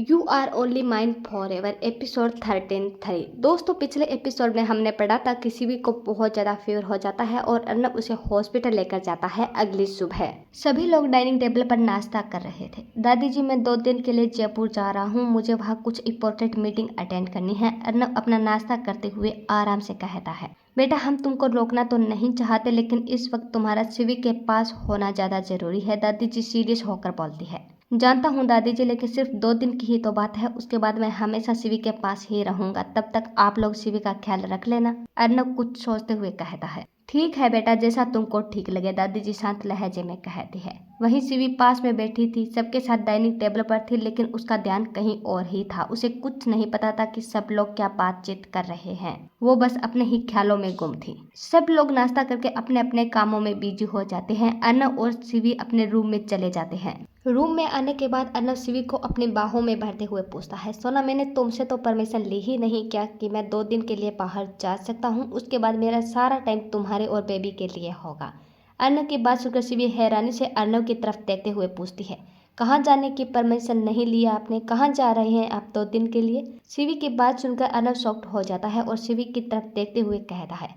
You are only mine forever episode 13 3। दोस्तों, पिछले episode में हमने पढ़ा था कि शिवी को बहुत ज़्यादा फीवर हो जाता है और अर्नब उसे हॉस्पिटल लेकर जाता है अगली सुबह। सभी लोग डाइनिंग टेबल पर नाश्ता कर रहे थे। दादी जी, मैं 2 दिन के लिए जयपुर जा रहा हूँ, मुझे वहाँ कुछ इंपॉर्टेंट मीटिंग अटेंड करनी है। अर्नब अपना नाश्ता करते हुए आराम से कहता है, बेटा हम तुमको रोकना तो नहीं चाहते, लेकिन इस वक्त तुम्हारा शिवी के पास होना ज़्यादा जरूरी है। दादी जी सीरियस होकर बोलती है, जानता हूँ दादी जी, लेकिन सिर्फ 2 दिन की ही तो बात है। उसके बाद मैं हमेशा शिवी के पास ही रहूंगा। तब तक आप लोग शिवी का ख्याल रख लेना। अर्नब कुछ सोचते हुए कहता है, ठीक है बेटा, जैसा तुमको ठीक लगे। दादी जी शांत लहजे में कहती है। वहीं शिवी पास में बैठी थी, सबके साथ डाइनिंग टेबल पर थी, लेकिन उसका ध्यान कहीं और ही था। उसे कुछ नहीं पता था कि सब लोग क्या बातचीत कर रहे हैं। वो बस अपने ही ख्यालों में गुम थी। सब लोग नाश्ता करके अपने अपने कामों में बिजी हो जाते हैं। अर्नब और शिवी अपने रूम में चले जाते हैं। रूम में आने के बाद अर्नब शिवी को अपनी बाहों में भरते हुए पूछता है, सोना, मैंने तुमसे तो परमिशन ली ही नहीं क्या कि मैं 2 दिन के लिए बाहर जा सकता हूँ? उसके बाद मेरा सारा टाइम तुम्हारे और बेबी के लिए होगा। अर्नब की बात सुनकर शिवी हैरानी से अर्नब की तरफ देखते हुए पूछती है, कहाँ जाने की परमिशन नहीं लिया आपने? कहाँ जा रहे हैं आप 2 दिन के लिए? शिवी की बात सुनकर अर्नब शॉक्ड हो जाता है और शिवी की तरफ देखते हुए कहता है,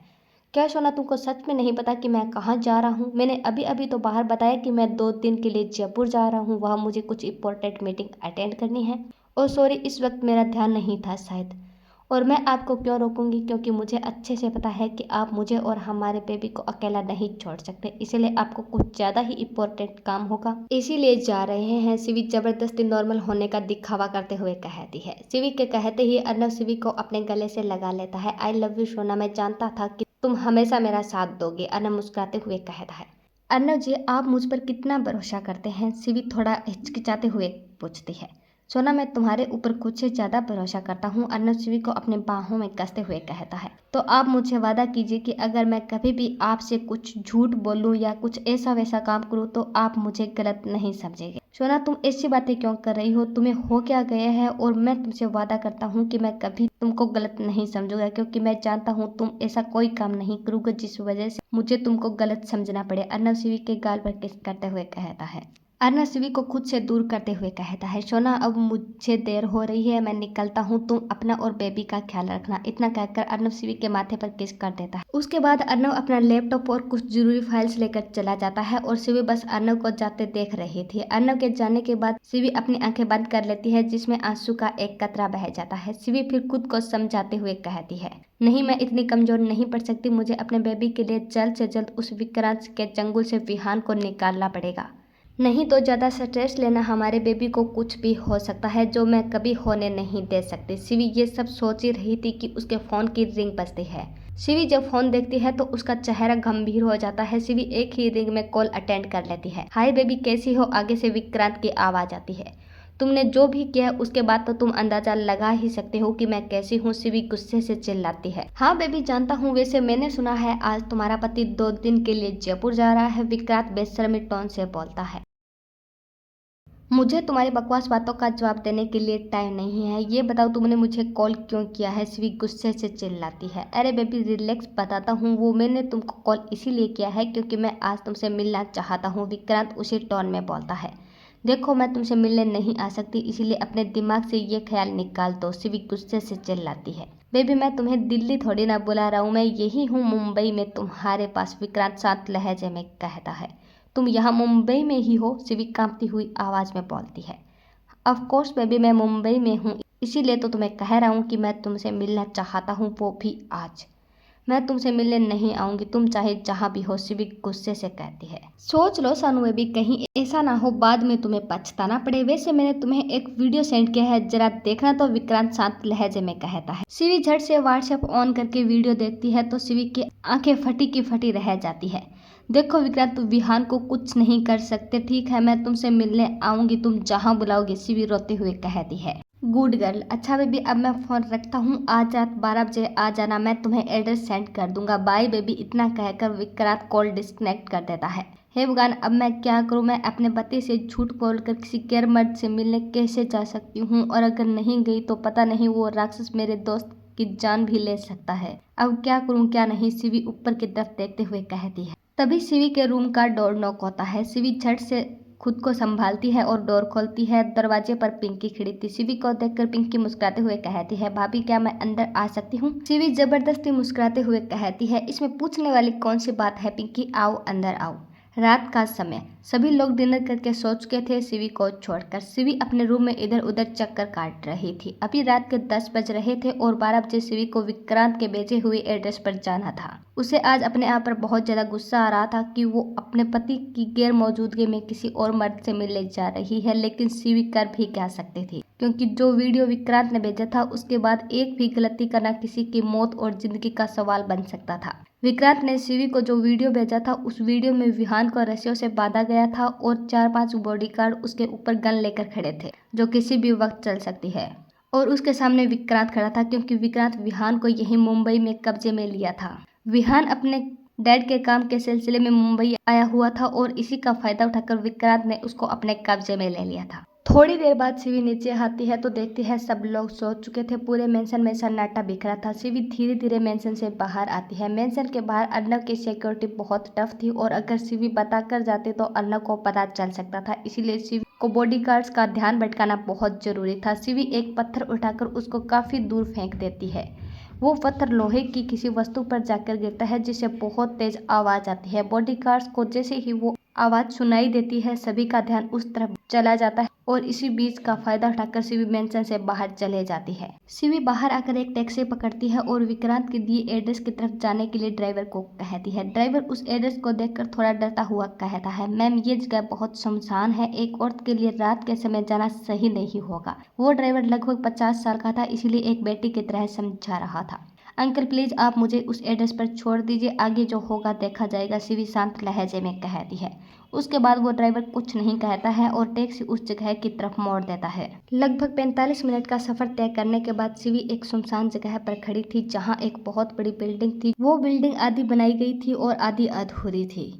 क्या सोना, तुमको सच में नहीं पता कि मैं कहाँ जा रहा हूँ? मैंने अभी अभी तो बाहर बताया कि मैं 2 दिन के लिए जयपुर जा रहा हूँ, वहाँ मुझे कुछ इंपॉर्टेंट मीटिंग अटेंड करनी है। और सॉरी, इस वक्त मेरा ध्यान नहीं था शायद। और मैं आपको क्यों रोकूंगी? क्योंकि मुझे अच्छे से पता है कि आप मुझे और हमारे बेबी को अकेला नहीं छोड़ सकते, इसीलिए आपको कुछ ज़्यादा ही इंपॉर्टेंट काम होगा, इसीलिए जा रहे हैं। शिवी जबरदस्ती नॉर्मल होने का दिखावा करते हुए कहती है। शिवी के कहते ही अर्नब शिवी को अपने गले से लगा लेता है। आई लव यू सोना, मैं जानता था कि तुम हमेशा मेरा साथ दोगे, अर्नब मुस्कुराते हुए कहता है। अर्नब जी, आप मुझ पर कितना भरोसा करते हैं? शिवी थोड़ा हिचकिचाते हुए पूछती है। सोना, मैं तुम्हारे ऊपर कुछ से ज़्यादा भरोसा करता हूँ, अर्नब शिवी को अपने बाहों में कसते हुए कहता है। तो आप मुझे वादा कीजिए कि अगर मैं कभी भी आपसे कुछ झूठ बोलूँ या कुछ ऐसा वैसा काम करूँ तो आप मुझे गलत नहीं समझेंगे। सोना, तुम ऐसी बातें क्यों कर रही हो? तुम्हें हो क्या गया है? और मैं तुमसे वादा करता हूँ कि मैं कभी तुमको गलत नहीं समझूंगा, क्योंकि मैं जानता हूँ तुम ऐसा कोई काम नहीं करोगे जिस वजह से मुझे तुमको गलत समझना पड़े, अर्नब शिवी के गाल पर किस करते हुए कहता है। अर्नब शिवी को खुद से दूर करते हुए कहता है, सोना, अब मुझे देर हो रही है, मैं निकलता हूँ, तुम अपना और बेबी का ख्याल रखना। इतना कहकर अर्नब शिवी के माथे पर किस कर देता है। उसके बाद अर्नब अपना लैपटॉप और कुछ जरूरी फाइल्स लेकर चला जाता है और शिवी बस अर्नब को जाते देख रही थी। अर्नब के जाने के बाद शिवी अपनी आंखें बंद कर लेती है, जिसमें आंसू का एक कतरा बह जाता है। शिवी फिर खुद को समझाते हुए कहती है, नहीं, मैं इतनी कमजोर नहीं पड़ सकती, मुझे अपने बेबी के लिए जल्द से जल्द उस विक्रांत के चंगुल से विहान को निकालना पड़ेगा, नहीं तो ज़्यादा स्ट्रेस लेना हमारे बेबी को कुछ भी हो सकता है जो मैं कभी होने नहीं दे सकती। शिवी ये सब सोच ही रही थी कि उसके फ़ोन की रिंग बजती है। शिवी जब फ़ोन देखती है तो उसका चेहरा गंभीर हो जाता है। शिवी एक ही रिंग में कॉल अटेंड कर लेती है। हाय बेबी, कैसी हो? आगे से विक्रांत की आवाज़ आती है। तुमने जो भी किया है उसके बाद तो तुम अंदाजा लगा ही सकते हो कि मैं कैसी हूँ, शिवी गुस्से से चिल्लाती है। हाँ बेबी, जानता हूँ, वैसे मैंने सुना है आज तुम्हारा पति 2 दिन के लिए जयपुर जा रहा है, विक्रांत बेशर्मी टोन से बोलता है। मुझे तुम्हारी बकवास बातों का जवाब देने के लिए टाइम नहीं है, ये बताओ तुमने मुझे कॉल क्यों किया है? शिवी गुस्से से चिल्लाती है। अरे बेबी रिलैक्स, बताता हूँ, वो मैंने तुमको कॉल इसीलिए किया है क्योंकि मैं आज तुमसे मिलना चाहता हूँ, विक्रांत उसी टोन में बोलता है। देखो, मैं तुमसे मिलने नहीं आ सकती, इसीलिए अपने दिमाग से ये ख्याल निकाल दो, शिवी गुस्से से चिल्लाती है। बेबी, मैं तुम्हें दिल्ली थोड़ी ना बुला रहा हूँ, मैं यही हूँ मुंबई में तुम्हारे पास, विक्रांत शांत लहजे में कहता है। तुम यहाँ मुंबई में ही हो? शिवी कांपती हुई आवाज में बोलती है। ऑफ कोर्स बेबी, मैं मुंबई में हूँ, इसीलिए तो तुम्हें कह रहा हूँ कि मैं तुमसे मिलना चाहता हूँ, वो भी आज। मैं तुमसे मिलने नहीं आऊंगी, तुम चाहे जहाँ भी हो, शिवी गुस्से से कहती है। सोच लो सानू बेबी, कहीं ऐसा ना हो बाद में तुम्हें पछताना पड़े। वैसे मैंने तुम्हें एक वीडियो सेंड किया है, जरा देखना तो, विक्रांत शांत लहजे में कहता है। शिवी झट से व्हाट्सएप ऑन करके वीडियो देखती है तो शिवी की आंखें फटी की फटी रह जाती है। देखो विक्रांत, तुम विहान को कुछ नहीं कर सकते, ठीक है, मैं तुमसे मिलने आऊंगी, तुम जहाँ बुलाओगे, शिवी रोते हुए कहती है। Good girl. अच्छा बेबी, अब मैं फ़ोन रखता हूँ, आज रात 12 बजे आ जाना, मैं तुम्हें एड्रेस सेंड कर दूंगा, बाय बेबी। इतना कहकर विक्रांत कॉल डिस्कनेक्ट कर देता है। हे भगवान, अब मैं क्या करूँ? मैं अपने पति से झूठ बोलकर किसी गैर मर्द से मिलने कैसे जा सकती हूँ? और अगर नहीं गई तो पता नहीं वो राक्षस मेरे दोस्त की जान भी ले सकता है। अब क्या करूँ क्या नहीं, शिवी ऊपर की तरफ देखते हुए कहती है। तभी शिवी के रूम का डोर नॉक होता है। शिवी झट से खुद को संभालती है और डोर खोलती है। दरवाजे पर पिंकी खड़ी थी। शिवी को देखकर पिंकी मुस्कुराते हुए कहती है, भाभी क्या मैं अंदर आ सकती हूँ? शिवी जबरदस्ती मुस्कुराते हुए कहती है, इसमें पूछने वाली कौन सी बात है पिंकी, आओ अंदर आओ। रात का समय, सभी लोग डिनर करके सो चुके थे शिवी को छोड़कर। शिवी अपने रूम में इधर उधर चक्कर काट रही थी। अभी रात के 10 बज रहे थे और 12 बजे शिवी को विक्रांत के भेजे हुए एड्रेस पर जाना था। उसे आज अपने आप पर बहुत ज्यादा गुस्सा आ रहा था कि वो अपने पति की गैर मौजूदगी में किसी और मर्द से मिलने जा रही है, लेकिन शिवी कर भी क्या सकती थी, क्योंकि जो वीडियो विक्रांत ने भेजा था उसके बाद एक भी गलती करना किसी की मौत और जिंदगी का सवाल बन सकता था। विक्रांत ने शिवी को जो वीडियो भेजा था उस वीडियो में विहान को रस्सियों से बांधा गया था और 4-5 बॉडीगार्ड उसके ऊपर गन लेकर खड़े थे, जो किसी भी वक्त चल सकती है। और उसके सामने विक्रांत खड़ा था, क्योंकि विक्रांत विहान को यही मुंबई में कब्जे में लिया था। विहान अपने डैड के काम के सिलसिले में मुंबई आया हुआ था और इसी का फायदा उठाकर विक्रांत ने उसको अपने कब्जे में ले लिया था। थोड़ी देर बाद शिवी नीचे आती है तो देखती है सब लोग सो चुके थे। पूरे मेंशन में सन्नाटा बिखरा था। शिवी धीरे धीरे मेंशन से बाहर आती है। मेंशन के बाहर अर्नव की सिक्योरिटी बहुत टफ थी और अगर शिवी बता कर जाते तो अर्नव को पता चल सकता था, इसीलिए शिवी को बॉडीगार्ड्स का ध्यान भटकाना बहुत जरूरी था। शिवी एक पत्थर उठाकर उसको काफी दूर फेंक देती है। वो पत्थर लोहे की किसी वस्तु पर जाकर गिरता है, जिससे बहुत तेज आवाज आती है। बॉडीगार्ड्स को जैसे ही वो आवाज सुनाई देती है सभी का ध्यान उस तरफ चला जाता है और इसी बीच का फायदा उठाकर शिवी मेंशन से बाहर चले जाती है। शिवी बाहर आकर एक टैक्सी पकड़ती है और विक्रांत के दिए एड्रेस की तरफ जाने के लिए ड्राइवर को कहती है। ड्राइवर उस एड्रेस को देखकर थोड़ा डरता हुआ कहता है, मैम ये जगह बहुत सुनसान है, एक औरत के लिए रात के समय जाना सही नहीं होगा। वो ड्राइवर लगभग 50 साल का था, इसीलिए एक बेटी की तरह समझा रहा था। अंकल प्लीज आप मुझे उस एड्रेस पर छोड़ दीजिए, आगे जो होगा देखा जाएगा, शिवी शांत लहजे में कहती है। उसके बाद वो ड्राइवर कुछ नहीं कहता है और टैक्सी उस जगह की तरफ मोड़ देता है। लगभग 45 मिनट का सफर तय करने के बाद शिवी एक सुनसान जगह पर खड़ी थी, जहाँ एक बहुत बड़ी बिल्डिंग थी। वो बिल्डिंग आधी बनाई गई थी और आधी अधूरी थी।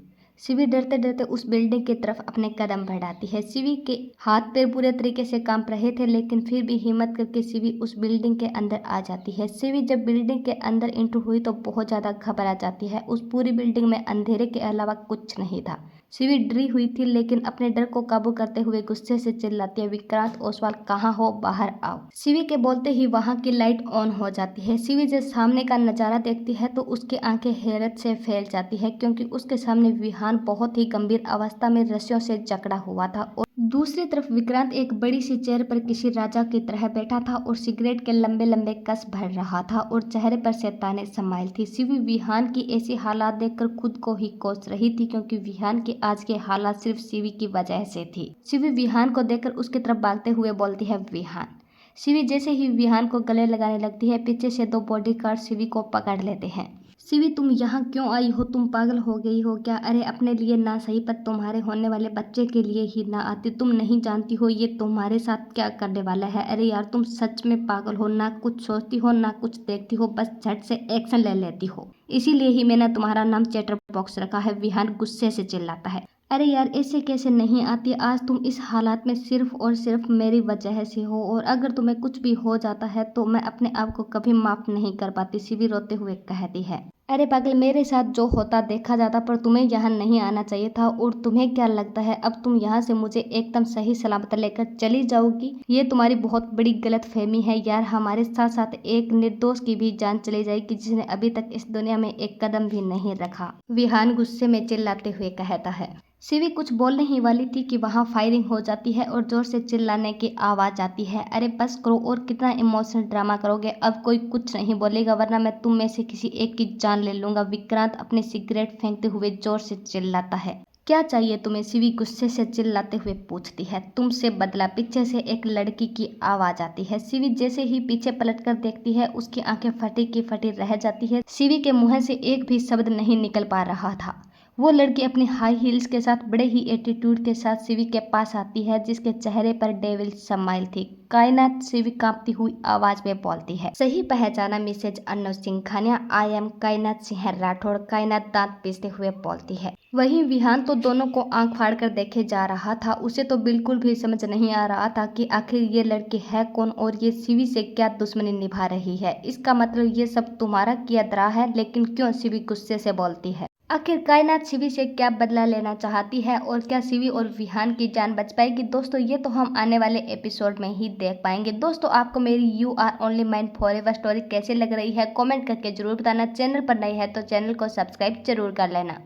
शिवी डरते डरते उस बिल्डिंग की तरफ अपने कदम बढ़ाती है। शिवी के हाथ पैर पूरे तरीके से कांप रहे थे, लेकिन फिर भी हिम्मत करके शिवी उस बिल्डिंग के अंदर आ जाती है। शिवी जब बिल्डिंग के अंदर एंटर हुई तो बहुत ज्यादा घबरा जाती है। उस पूरी बिल्डिंग में अंधेरे के अलावा कुछ नहीं था। शिवी डरी हुई थी, लेकिन अपने डर को काबू करते हुए गुस्से से चिल्लाती है, विक्रांत ओसवाल कहाँ हो, बाहर आओ। शिवी के बोलते ही वहां की लाइट ऑन हो जाती है। शिवी जब सामने का नजारा देखती है तो उसकी आंखें हैरत से फैल जाती है, क्योंकि उसके सामने विहान बहुत ही गंभीर अवस्था में रस्सियों से जकड़ा हुआ था और दूसरी तरफ विक्रांत एक बड़ी सी चेयर पर किसी राजा की तरह बैठा था और सिगरेट के लंबे लंबे कस भर रहा था और चेहरे पर शैतानी समाइल थी। शिवी विहान की ऐसी हालात देखकर खुद को ही कोस रही थी, क्योंकि विहान के आज के हालात सिर्फ शिवी की वजह से थी। शिवी विहान को देखकर उसकी तरफ भागते हुए बोलती है, विहान। शिवी जैसे ही विहान को गले लगाने लगती है, पीछे से 2 बॉडीगार्ड शिवी को पकड़ लेते हैं। शिवी तुम यहाँ क्यों आई हो, तुम पागल हो गई हो क्या? अरे अपने लिए ना सही पर तुम्हारे होने वाले बच्चे के लिए ही ना आती। तुम नहीं जानती हो ये तुम्हारे साथ क्या करने वाला है। अरे यार तुम सच में पागल हो, ना कुछ सोचती हो ना कुछ देखती हो, बस झट से एक्शन ले लेती हो। इसीलिए ही मैंने तुम्हारा नाम चैटर बॉक्स रखा है। विहान गुस्से से चिल्लाता है। अरे यार ऐसे कैसे नहीं आती, आज तुम इस हालात में सिर्फ और सिर्फ मेरी वजह से हो, और अगर तुम्हें कुछ भी हो जाता है तो मैं अपने आप को कभी माफ नहीं कर पाती। शिवी रोते हुए कहती है, अरे पागल मेरे साथ जो होता देखा जाता, पर तुम्हें यहाँ नहीं आना चाहिए था। और तुम्हें क्या लगता है अब तुम यहाँ से मुझे एकदम सही सलामत लेकर चली जाओगी? ये तुम्हारी बहुत बड़ी गलत फहमी है यार। हमारे साथ साथ एक निर्दोष की भी जान चली जाएगी, जिसने अभी तक इस दुनिया में एक कदम भी नहीं रखा। विहान गुस्से में चिल्लाते हुए कहता है। शिवी कुछ बोलने ही वाली थी कि वहां फायरिंग हो जाती है और जोर से चिल्लाने की आवाज आती है। अरे बस करो, और कितना इमोशनल ड्रामा करोगे? अब कोई कुछ नहीं बोलेगा वरना मैं तुम में से किसी एक की जान ले लूंगा। विक्रांत अपनी सिगरेट फेंकते हुए जोर से चिल्लाता है। क्या चाहिए तुम्हें? शिवी गुस्से से चिल्लाते हुए पूछती है। तुमसे बदला। पीछे से एक लड़की की आवाज आती है। शिवी जैसे ही पीछे पलटकर देखती है, उसकी आंखें फटी की फटी रह जाती है। शिवी के मुंह से एक भी शब्द नहीं निकल पा रहा था। वो लड़की अपनी हाई हील्स के साथ बड़े ही एटीट्यूड के साथ शिवी के पास आती है, जिसके चेहरे पर डेविल स्माइल थी। कायनात, शिवी कांपती हुई आवाज में बोलती है। सही पहचाना Mrs Arnav Singhania, I am Kaynat Singh Rathore. कायनात दांत पीसते हुए बोलती है। वहीं विहान तो दोनों को आंख फाड़ कर देखे जा रहा था। उसे तो बिल्कुल भी समझ नहीं आ रहा था कि आखिर ये लड़की है कौन और ये शिवी से क्या दुश्मनी निभा रही है। इसका मतलब ये सब तुम्हारा किया दरा है। लेकिन क्यों? शिवी गुस्से से बोलती है। आखिर कायनात शिवी से क्या बदला लेना चाहती है और क्या शिवी और विहान की जान बच पाएगी दोस्तों, ये तो हम आने वाले एपिसोड में ही देख पाएंगे। दोस्तों आपको मेरी you are only mine forever story कैसे लग रही है कमेंट करके जरूर बताना। चैनल पर नए है तो चैनल को सब्सक्राइब जरूर कर लेना।